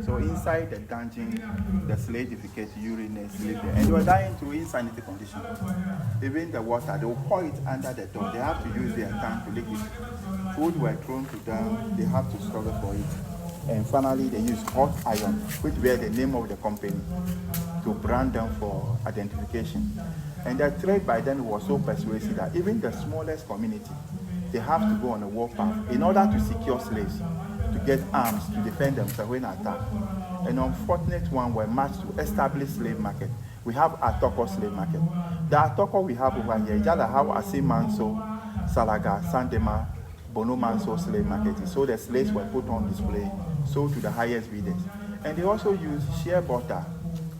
So inside the dungeon, the slaves defecate, urinate, sleep there. And they were dying through insanity conditions. Even the water, they will pour it under the door. They have to use their tongue to lick it. Food were thrown to them, they have to struggle for it. And finally, they use hot iron, which were the name of the company, to brand them for identification. And the trade by then was so persuasive that even the smallest community, they have to go on a warpath in order to secure slaves, to get arms to defend themselves when attacked. An unfortunate one were marched to establish slave market. We have Atoko slave market. The Atoko we have over here, just how Asimanso, Salaga, Sandema, Bonomanso slave market. So the slaves were put on display, sold to the highest bidders. And they also use shea butter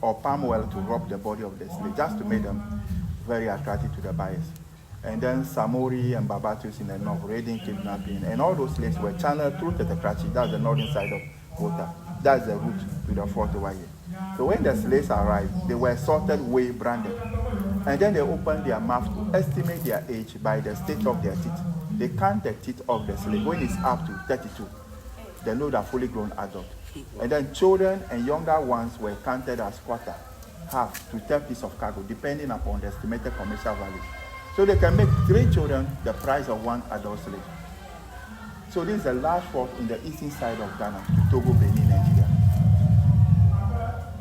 or palm oil to rub the body of the slave, just to make them very attractive to the buyers. And then Samori and Babatus in the north, raiding, kidnapping, and all those slaves were channeled through Tetekrachi, that's the northern side of Volta. That's the route to the Fort River. So when the slaves arrived, they were sorted, weighed, branded. And then they opened their mouth to estimate their age by the state of their teeth. They count the teeth of the slave. When it's up to 32, they know they're fully grown adult. And then children and younger ones were counted as quarter, half to 10 pieces of cargo, depending upon the estimated commercial value. So they can make 3 children the price of 1 adult slave. So this is the last fort in the eastern side of Ghana, Togo, Benin, Nigeria.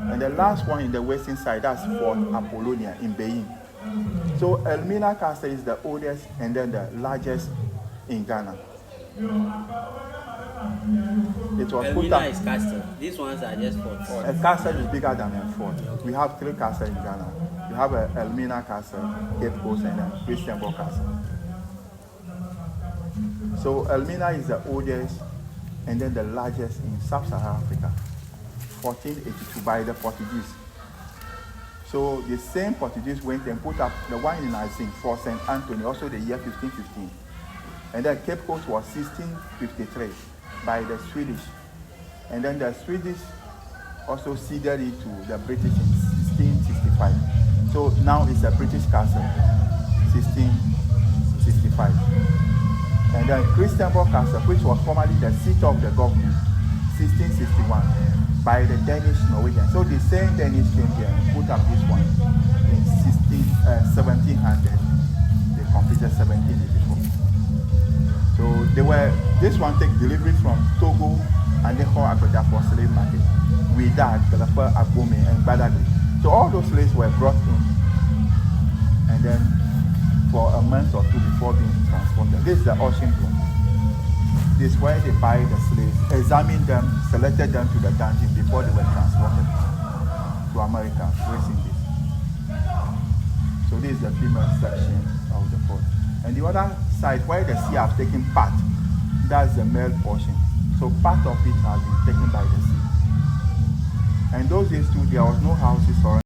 And the last one in the western side, that's Fort Apollonia in Benin. So Elmina Castle is the oldest and then the largest in Ghana. It was Elmina is castle. These ones are just forts. A castle is bigger than a fort. We have 3 castles in Ghana. We have a Elmina Castle, Cape Coast, and a Christianborg Castle. So Elmina is the oldest and then the largest in Sub-Saharan Africa, 1482 by the Portuguese. So the same Portuguese went and put up the one in Azin for St. Anthony, also the year 1515. And then Cape Coast was 1653 by the Swedish. And then the Swedish also ceded it to the British in 1665. So now it's a British castle, 1665. And then Christianborg Castle, which was formerly the seat of the government, 1661, by the Danish Norwegian. So the same Danish came here and put up this one in 1700. They completed 1784. So this one take delivery from Togo and then for Akoda for slave market. Wida, Galafa, Agbome, and Badagry. So all those slaves were brought in, and then for a month or 2 before being transported. This is the auction room. This is where they buy the slaves, examine them, selected them to the dungeon before they were transported to America, West Indies. So this is the female section of the fort. And the other side, where the sea have taken part, that's the male portion. So part of it has been taken by the sea. And those days too, there was no houses or